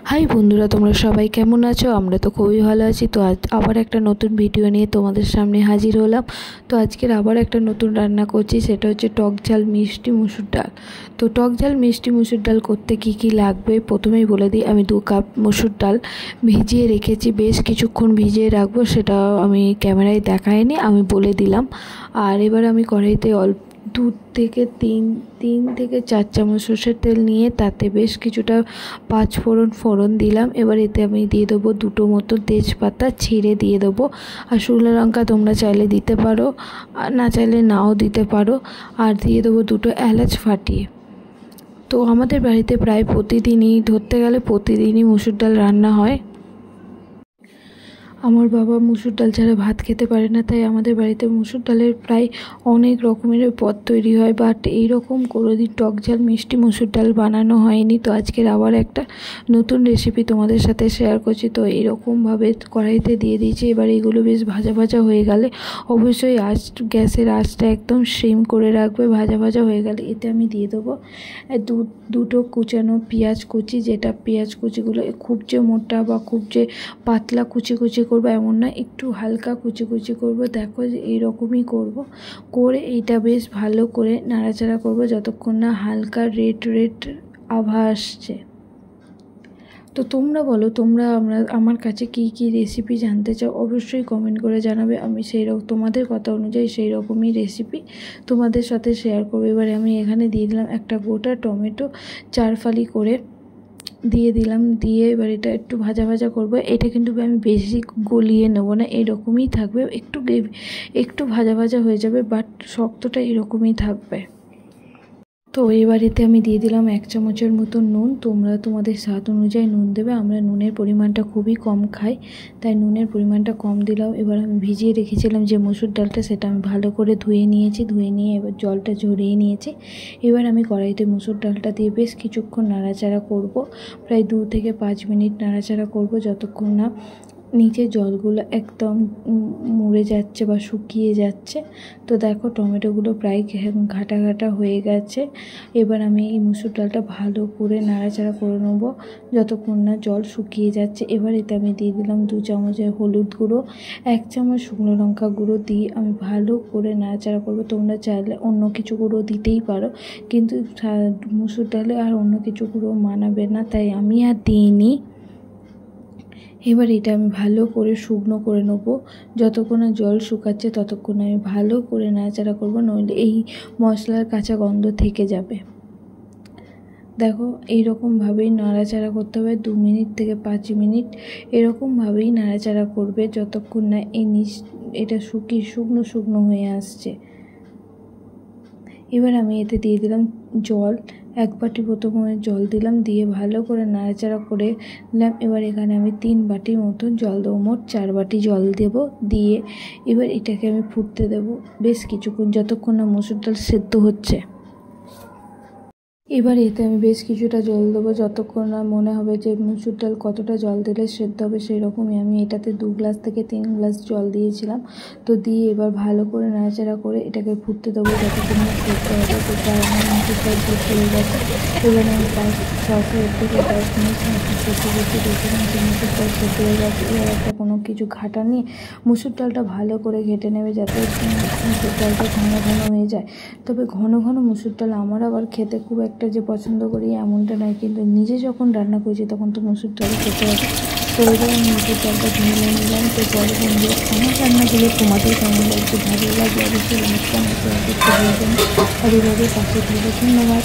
High বন্ধুরা, তোমরা সবাই কেমন আছো? আমরা তো খুবই ভালো আছি। তো আজ আবার একটা নতুন ভিডিও নিয়ে তোমাদের সামনে হাজির হলাম। তো আজকের আবার একটা নতুন রান্না করছি, সেটা হচ্ছে টক ঝাল মিষ্টি মুসুর ডাল। তো টক ঝাল মিষ্টি মুসুর ডাল করতে কি কি লাগবে প্রথমেই বলে দিই। আমি 2 কাপ মুসুর ডাল ভিজিয়ে রেখেছি, বেশ কিছুক্ষণ ভিজিয়ে রাখবো, সেটা আমি ক্যামেরায় দেখাইনি, আমি বলে দিলাম। আর এবার আমি কড়াইতে অল্প 2 থেকে 3 থেকে 4 চামচ সর্ষের তেল নিয়ে তাতে বেশ কিছুটা 5 ফোড়ন দিলাম। এবার এতে আমি দিয়ে দেবো 2টো মতো তেজপাতা ছিঁড়ে দিয়ে দেবো। আর শুকনো লঙ্কা তোমরা চাইলে দিতে পারো, আর না চাইলে নাও দিতে পারো। আর দিয়ে দেবো 2টো এলাচ ফাটিয়ে। তো আমাদের বাড়িতে প্রায় প্রতিদিনই, ধরতে গেলে প্রতিদিনই মুসুর ডাল রান্না হয়। আমার বাবা মুসুর ডাল ছাড়া ভাত খেতে পারে না, তাই আমাদের বাড়িতে মুসুর ডালের প্রায় অনেক রকমের পদ তৈরি হয়, বাট এইরকম কোনোদিন টক ঝাল মিষ্টি মুসুর ডাল বানানো হয়নি। তো আজকের আবার একটা নতুন রেসিপি তোমাদের সাথে শেয়ার করছি। তো এইরকমভাবে কড়াইতে দিয়ে দিয়েছি। এবার এইগুলো বেশ ভাজা ভাজা হয়ে গেলে, অবশ্যই গ্যাসের আঁচটা একদম সিম করে রাখবে। ভাজা ভাজা হয়ে গেলে এতে আমি দিয়ে দেবো দুটো কুচানো পেঁয়াজ কুচি, যেটা পেঁয়াজ কুচিগুলো খুব যে মোটা বা খুব যে পাতলা কুচি করবো এমন না, একটু হালকা কুচি করবো। দেখো যে এইরকমই করে এইটা বেশ ভালো করে নাড়াচাড়া করবো যতক্ষণ না হালকা রেড আভা আসছে। তো তোমরা বলো, আমার কাছে কি রেসিপি জানতে চাও? অবশ্যই কমেন্ট করে জানাবে। আমি তোমাদের কথা অনুযায়ী সেই রকমই রেসিপি তোমাদের সাথে শেয়ার করবো। এবারে আমি এখানে দিয়ে দিলাম একটা গোটা টমেটো 4 ফালি করে দিয়ে দিলাম। দিয়ে এবার এটা একটু ভাজা ভাজা করবো। এটা কিন্তু আমি বেশি গলিয়ে নেবো না, এরকমই থাকবে, একটু গ্রেভি, একটু ভাজা ভাজা হয়ে যাবে, বাট শক্তটা এরকমই থাকবে। তো এবার এতে আমি দিয়ে দিলাম 1 চামচের মতো নুন। তোমরা তোমাদের স্বাদ অনুযায়ী নুন দেবে। আমরা নুনের পরিমাণটা খুবই কম খাই, তাই নুনের পরিমাণটা কম দিলাম। এবার আমি ভিজিয়ে রেখেছিলাম যে মুসুর ডালটা, সেটা আমি ভালো করে ধুয়ে নিয়ে এবার জলটা ঝরিয়ে নিয়েছি। এবার আমি কড়াইতে মুসুর ডালটা দিয়ে বেশ কিছুক্ষণ নাড়াচাড়া করব, প্রায় 2 থেকে 5 মিনিট নাড়াচাড়া করব, যতক্ষণ না নিচে জলগুলো একদম মরে যাচ্ছে বা শুকিয়ে যাচ্ছে। তো দেখো টমেটোগুলো প্রায় ঘাটা হয়ে গেছে। এবার আমি এই মুসুর ডালটা ভালো করে নাড়াচাড়া করে নেবো যতক্ষণ না জল শুকিয়ে যাচ্ছে। এবার এতে আমি দিয়ে দিলাম 2 চামচের হলুদ গুঁড়ো, 1 চামচ শুকনো লঙ্কা গুঁড়ো দিয়ে আমি ভালো করে নাড়াচাড়া করবো। তোমরা চাইলে অন্য কিছু গুঁড়ো দিতেই পারো, কিন্তু মুসুর ডালে আর অন্য কিছু গুঁড়ো মানাবে না, তাই আমি আর দিইনি। এবার এটা আমি ভালো করে শুকনো করে নেবো। যতক্ষণ না জল শুকাচ্ছে ততক্ষণ আমি ভালো করে নাড়াচাড়া করবো, নইলে এই মশলার কাঁচা গন্ধ থেকে যাবে। দেখো এইরকমভাবেই নাড়াচাড়া করতে হবে 2 মিনিট থেকে 5 মিনিট, এরকমভাবেই নাড়াচাড়া করবে যতক্ষণ না এটা শুকনো হয়ে আসছে। এবার আমি এতে দিয়ে দিলাম জল, 1 বাটি প্রথমে জল দিলাম, দিয়ে ভালো করে নাড়াচাড়া করে দিলাম। এবার এখানে আমি 3 বাটি মতন জল দেবো, মোট 4 বাটি জল দেব। দিয়ে এবার এটাকে আমি ফুটতে দেবো বেশ কিছুক্ষণ, যতক্ষণ না মুসুর ডাল সেদ্ধ হচ্ছে। এবার এতে আমি বেশ কিছুটা জল দেবো, যতক্ষণ না মনে হবে যে মুসুর ডাল কতটা জল দিলে সেদ্ধ হবে, সেই রকমই আমি এটাতে 2 গ্লাস থেকে 3 গ্লাস জল দিয়েছিলাম। তো দিয়ে এবার ভালো করে নাড়াচাড়া করে এটাকে ফুটতে দেবো যতক্ষণ না সেদ্ধ হবে। তো তার আমার মুসুর ডাল সেদ্ধ হয়ে গেছে। এবার আমি প্রায় 6 থেকে 10 মিনিট সেদ্ধ করতে দেখলাম যে মুসুর ডাল সেদ্ধ হয়ে গেছে। এবার একটা কোনো কিছু ঘাটা নিয়ে মুসুর ডালটা ভালো করে ঘেটে নেবে, যাতে মুসুর ডালটা ঘন হয়ে যায়। তবে ঘন মুসুর ডাল আমার আবার খেতে খুব একটা যে পছন্দ করি এমনটা নয়, কিন্তু নিজে যখন রান্না করেছি তখন তো মুসুর ডাল খেতে হবে। তো এবার আমি মুসুর ডালটা ভেঙে নিলাম। তো পরে বন্ধুরা, আমার রান্নাগুলো তোমাদের কেমন লাগছে, ভালো লাগলে অবশ্যই লাইক কমেন্ট শেয়ার করতে বলবেন, আর এভাবে পাশে থাকবে। ধন্যবাদ।